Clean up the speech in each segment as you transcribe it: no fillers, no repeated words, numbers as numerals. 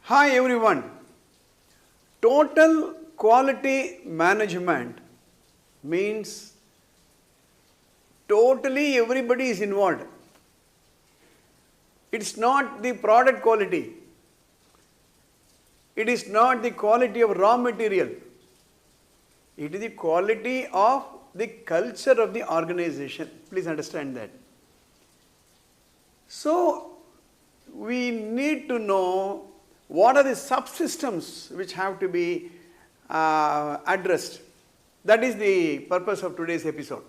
Hi everyone. Total quality management means totally everybody is involved. It's not the product quality. It is not the quality of raw material. It is the quality of the culture of the organization. Please understand that. So, we need to know what are the subsystems which have to be addressed. That is the purpose of today's episode.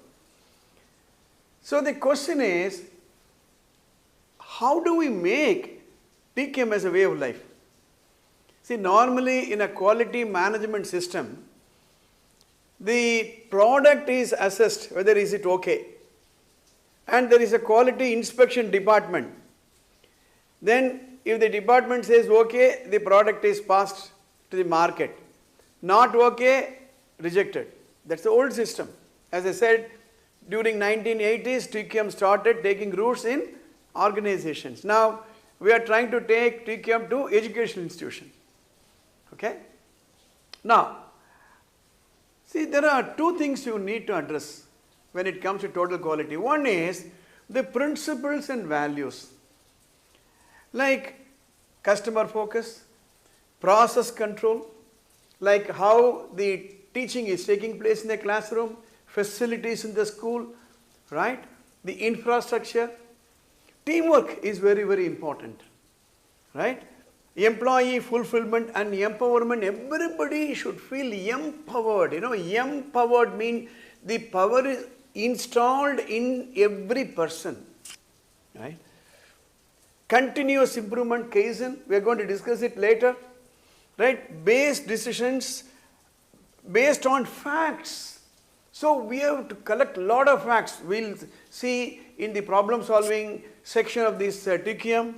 So, the question is, how do we make TQM as a way of life? See, normally in a quality management system, the product is assessed whether is it okay, and there is a quality inspection department. Then if the department says okay, the product is passed to the market. Not okay, rejected. That's the old system. As I said, during 1980s, TQM started taking roots in organizations. Now, we are trying to take TQM to educational institutions. Okay? Now, see, there are two things you need to address when it comes to total quality. One is the principles and values, like customer focus, process control, like how the teaching is taking place in the classroom, facilities in the school, right? The infrastructure. Teamwork is very, very important, right? Employee fulfillment and empowerment, everybody should feel empowered. You know, empowered means the power is installed in every person, right? Continuous improvement, Kaizen, we are going to discuss it later, right? Based decisions based on facts. So we have to collect a lot of facts. We'll see in the problem solving section of this TQM.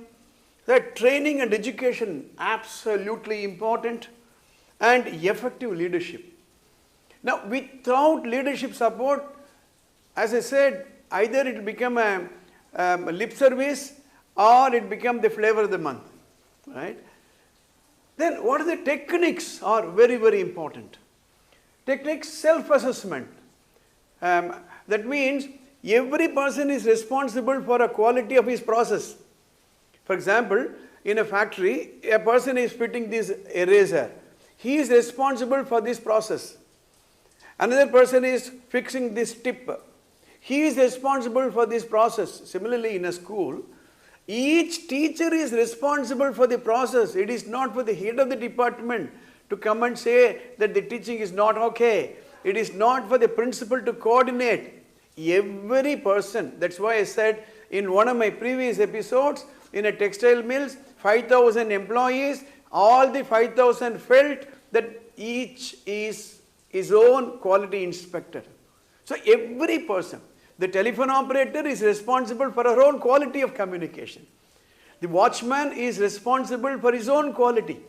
That training and education, absolutely important, and effective leadership. Now, without leadership support, as I said, either it will become a lip service or it become the flavor of the month, right? Then what are the techniques are very, very important. Techniques, self-assessment. That means every person is responsible for a quality of his process. For example, in a factory, a person is fitting this eraser. He is responsible for this process. Another person is fixing this tip. He is responsible for this process. Similarly, in a school, each teacher is responsible for the process. It is not for the head of the department to come and say that the teaching is not okay. It is not for the principal to coordinate. Every person, that's why I said in one of my previous episodes, in a textile mills, 5,000 employees, all the 5,000 felt that each is his own quality inspector. So every person, the telephone operator is responsible for her own quality of communication. The watchman is responsible for his own quality.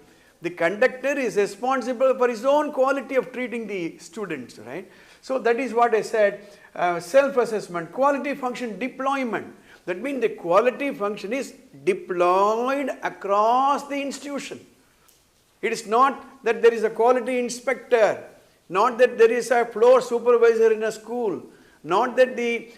The conductor is responsible for his own quality of treating the students, right? So that is what I said, self-assessment, quality function deployment. That means the quality function is deployed across the institution. It is not that there is a quality inspector, not that there is a floor supervisor in a school, not that the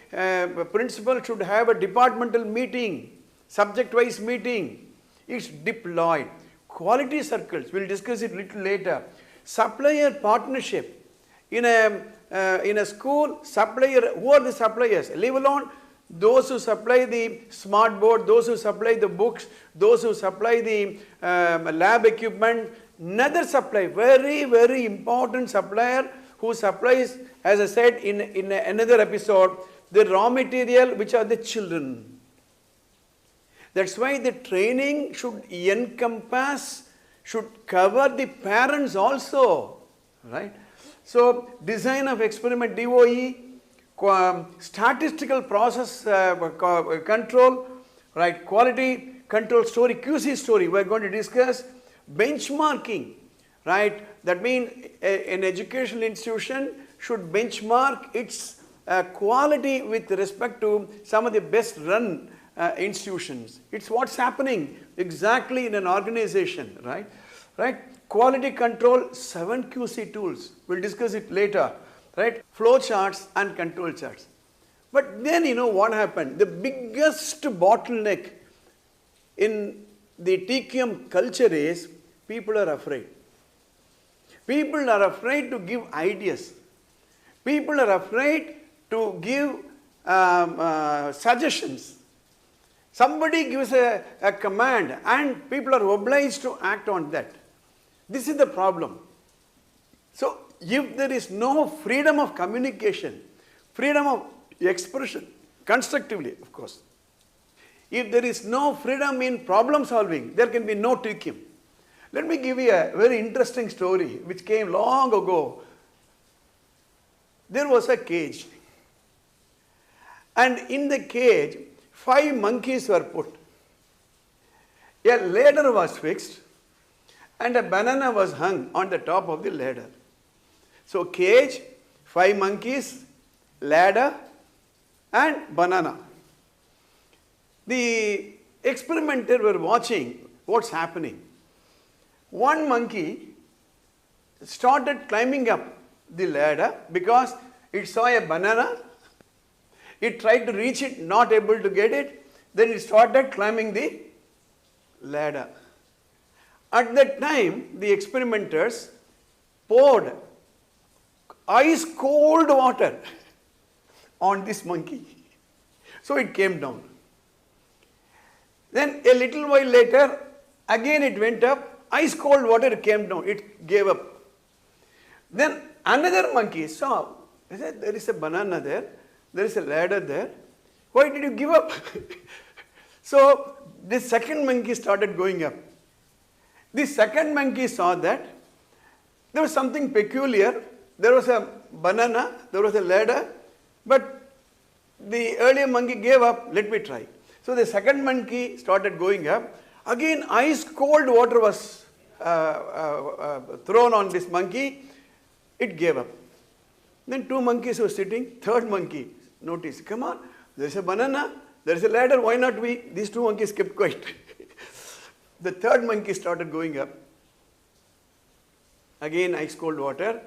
principal should have a departmental meeting, subject-wise meeting. It's deployed. Quality circles, we'll discuss it a little later. Supplier partnership. In a school, supplier, who are the suppliers? Leave alone those who supply the smart board, those who supply the books, those who supply the lab equipment. Another supplier, very, very important supplier who supplies, as I said in another episode, the raw material, which are the children. That's why the training should encompass, should cover the parents also, right? So, design of experiment, DOE, statistical process control, right? Quality control story, QC story, we are going to discuss. Benchmarking, right? That means an educational institution should benchmark its quality with respect to some of the best run institutions. It's what's happening exactly in an organization, right? Right? Quality control, 7 QC tools. We'll discuss it later, right? Flow charts and control charts. But then you know what happened? The biggest bottleneck in the TQM culture is people are afraid. People are afraid to give ideas. People are afraid to give suggestions. Somebody gives a command and people are obliged to act on that. This is the problem. So if there is no freedom of communication, freedom of expression, constructively of course, if there is no freedom in problem solving, there can be no TQM. Let me give you a very interesting story which came long ago. There was a cage, and in the cage 5 monkeys were put. A ladder was fixed and a banana was hung on the top of the ladder. So cage, 5 monkeys, ladder and banana. The experimenter were watching what's happening. One monkey started climbing up the ladder because it saw a banana. It tried to reach it, not able to get it. Then it started climbing the ladder. At that time, the experimenters poured ice cold water on this monkey. So it came down. Then a little while later, again it went up, ice cold water came down, it gave up. Then another monkey saw, he said, there is a banana there, there is a ladder there, why did you give up? So the second monkey started going up. The second monkey saw that there was something peculiar, there was a banana, there was a ladder, but the earlier monkey gave up, let me try. So the second monkey started going up. Again ice cold water was thrown on this monkey. It gave up. Then 2 monkeys were sitting. Third monkey noticed, come on, there is a banana, there is a ladder, why not we? These 2 monkeys kept quiet. The third monkey started going up. Again ice cold water.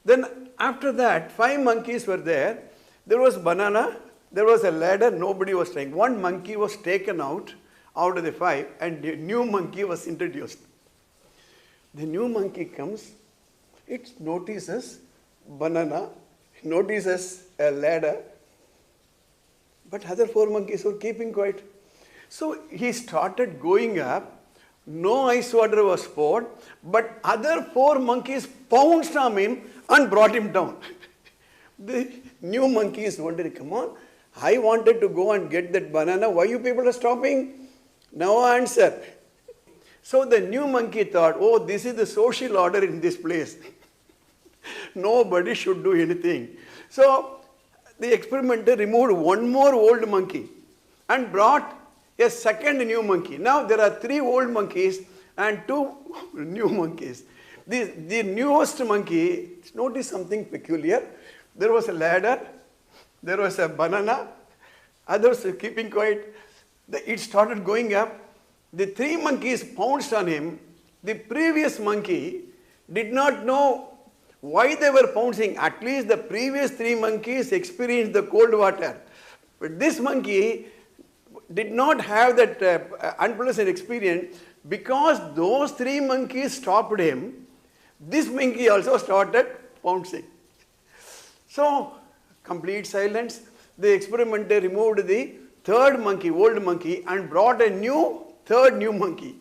Then after that 5 monkeys were there. There was banana, there was a ladder, nobody was trying. 1 monkey was taken out of the 5 and the new monkey was introduced. The new monkey comes, it notices banana, notices a ladder, but other 4 monkeys were keeping quiet. So he started going up, no ice water was poured, but other 4 monkeys pounced on him and brought him down. The new monkey is wondering, come on, I wanted to go and get that banana, why you people are stopping? No answer. So the new monkey thought, oh, this is the social order in this place. Nobody should do anything. So the experimenter removed 1 more old monkey and brought a second new monkey. Now there are 3 old monkeys and 2 new monkeys. The newest monkey noticed something peculiar. There was a ladder, there was a banana, others were keeping quiet. It started going up. The 3 monkeys pounced on him. The previous monkey did not know why they were pouncing. At least the previous 3 monkeys experienced the cold water. But this monkey did not have that unpleasant experience. Because those 3 monkeys stopped him, this monkey also started pouncing. So, complete silence. The experimenter removed the 3rd monkey, old monkey, and brought a new 3rd new monkey.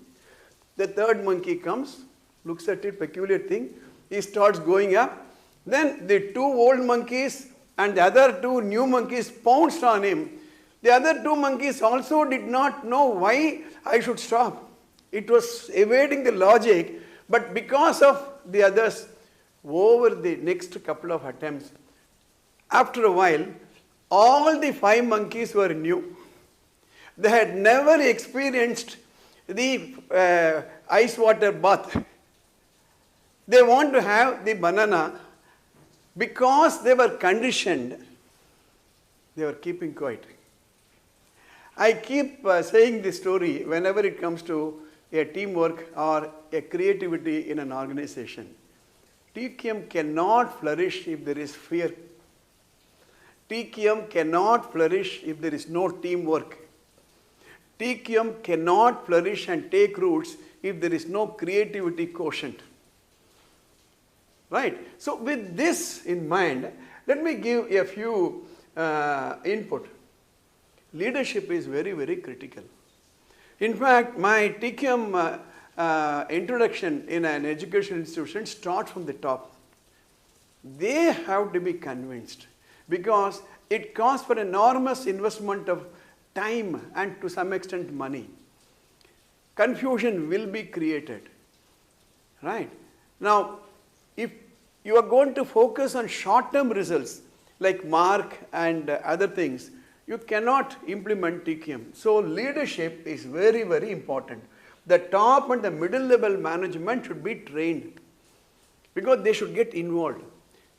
The 3rd monkey comes, looks at it, peculiar thing. He starts going up. Then the 2 old monkeys and the other 2 new monkeys pounced on him. The other 2 monkeys also did not know why I should stop. It was evading the logic, but because of the others, over the next couple of attempts, after a while, all the 5 monkeys were new. They had never experienced the ice water bath. They want to have the banana. Because they were conditioned, they were keeping quiet. I keep saying this story whenever it comes to a teamwork or a creativity in an organization. TQM cannot flourish if there is fear. TQM cannot flourish if there is no teamwork. TQM cannot flourish and take roots if there is no creativity quotient. Right? So with this in mind, let me give a few input. Leadership is very, very critical. In fact, my TQM introduction in an education institution starts from the top. They have to be convinced because it calls for enormous investment of time and to some extent money. Confusion will be created. Right? Now, if you are going to focus on short-term results like mark and other things, you cannot implement TQM. So leadership is very, very important. The top and the middle level management should be trained because they should get involved.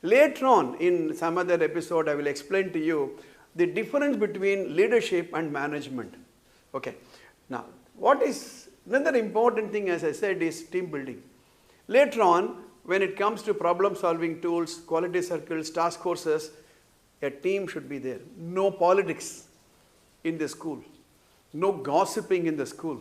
Later on in some other episode, I will explain to you the difference between leadership and management. Okay. Now, what is another important thing, as I said, is team building. Later on, when it comes to problem solving tools, quality circles, task forces, a team should be there. No politics in the school. No gossiping in the school.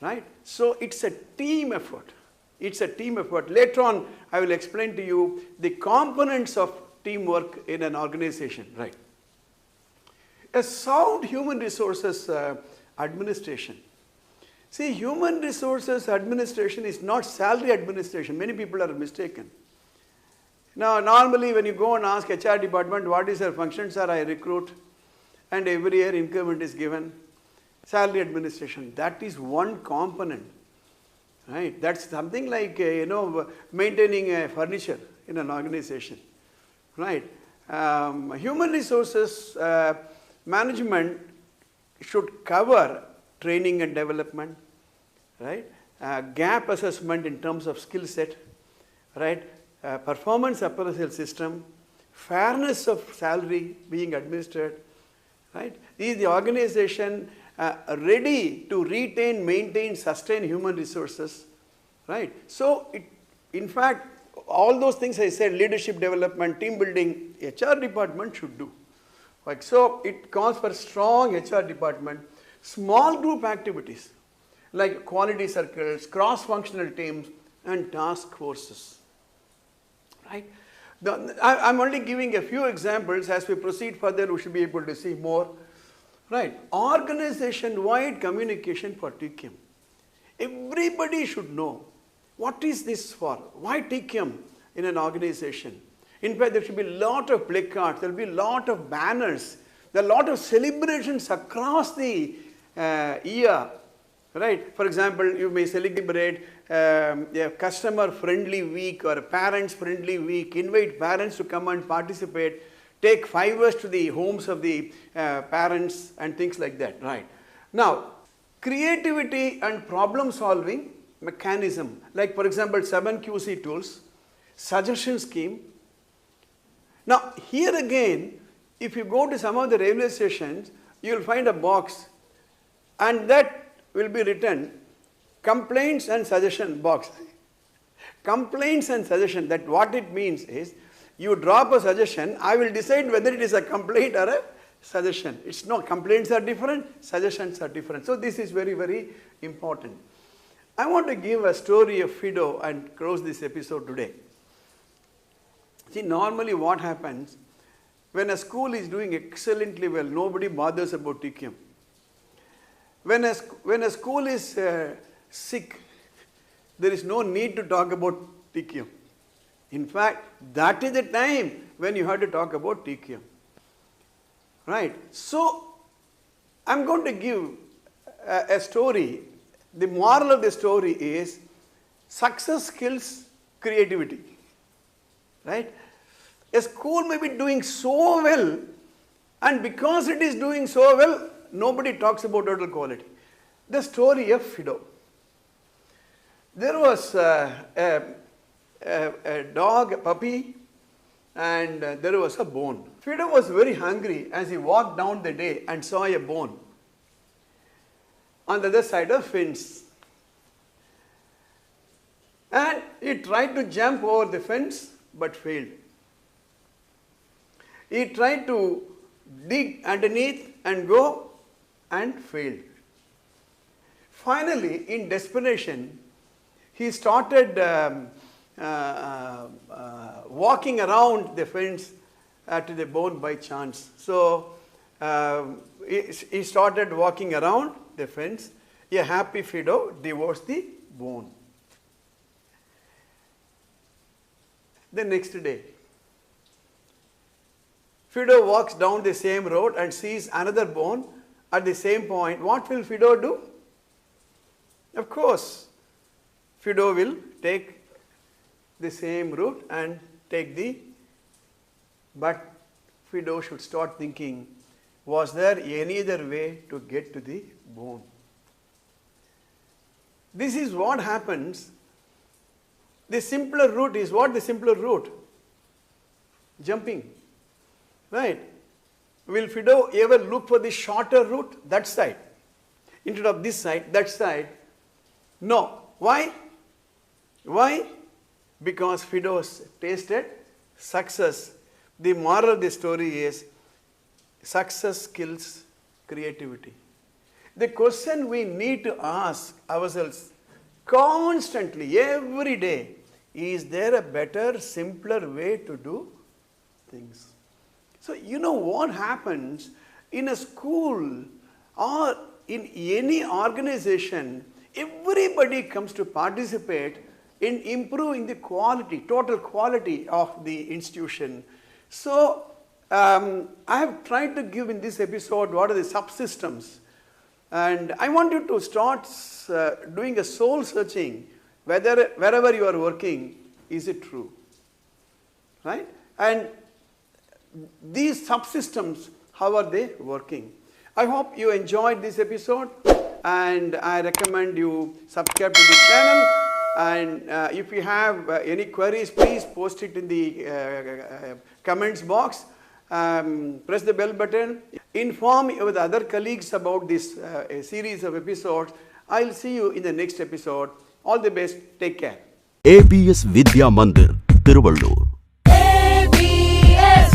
Right? So it's a team effort. It's a team effort. Later on, I will explain to you the components of teamwork in an organization. Right? A sound human resources administration. See, human resources administration is not salary administration. Many people are mistaken. Now, normally when you go and ask HR department, what is your function? Sir, I recruit and every year increment is given. Salary administration, that is one component. Right? That's something like, maintaining a furniture in an organization. Right? Human resources management should cover training and development, right? Gap assessment in terms of skill set, right? Performance appraisal system, fairness of salary being administered, right? Is the organization ready to retain, maintain, sustain human resources, right? So, in fact, all those things I said, leadership development, team building, HR department should do. Like, so, it calls for strong HR department, small group activities like quality circles, cross-functional teams and task forces. Right? I'm only giving a few examples. As we proceed further, we should be able to see more. Right? Organization-wide communication for TQM. Everybody should know what is this for? Why TQM in an organization? In fact, there should be a lot of placards, there will be a lot of banners, there are a lot of celebrations across the year. Right? For example, you may celebrate a customer-friendly week or a parents-friendly week, invite parents to come and participate, take fivers to the homes of the parents and things like that. Right? Now, creativity and problem-solving mechanism, like for example, 7QC tools, suggestion scheme. Now, here again, if you go to some of the railway stations, you will find a box and that will be written complaints and suggestion box. Complaints and suggestion, that what it means is you drop a suggestion, I will decide whether it is a complaint or a suggestion. It's no, complaints are different, suggestions are different. So this is very, very important. I want to give a story of Fido and close this episode today. See, normally what happens when a school is doing excellently well, nobody bothers about TQM. When a school is sick, there is no need to talk about TQM. In fact, that is the time when you have to talk about TQM. Right? So, I am going to give a story. The moral of the story is success kills creativity. Right? A school may be doing so well, and because it is doing so well, nobody talks about total quality. The story of Fido. There was a dog, a puppy, and there was a bone. Fido was very hungry as he walked down the day and saw a bone. on the other side of fence. And he tried to jump over the fence but failed. He tried to dig underneath and go and failed. Finally, in desperation, he started walking around the fence to the bone by chance. So he started walking around the fence. A happy Fido devours the bone. The next day, Fido walks down the same road and sees another bone at the same point. What will Fido do? Of course, Fido will take the same route and but Fido should start thinking, was there any other way to get to the bone? This is what happens. The simpler route is what? The simpler route? Jumping. Right? Will Fido ever look for the shorter route? That side. Instead of this side, that side? No. Why? Why? Because Fido tasted success. The moral of the story is success kills creativity. The question we need to ask ourselves constantly, every day, is there a better, simpler way to do things? So you know what happens in a school or in any organization, everybody comes to participate in improving the quality, total quality of the institution. So I have tried to give in this episode what are the subsystems. And I want you to start doing a soul searching wherever you are working, is it true? Right? And these subsystems, how are they working? I hope you enjoyed this episode, and I recommend you subscribe to the channel. And if you have any queries, please post it in the comments box. Press the bell button. Inform your other colleagues about this series of episodes. I'll see you in the next episode. All the best. Take care. ABS Vidya Mandir, Tiruvallur. ABS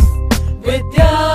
Vidya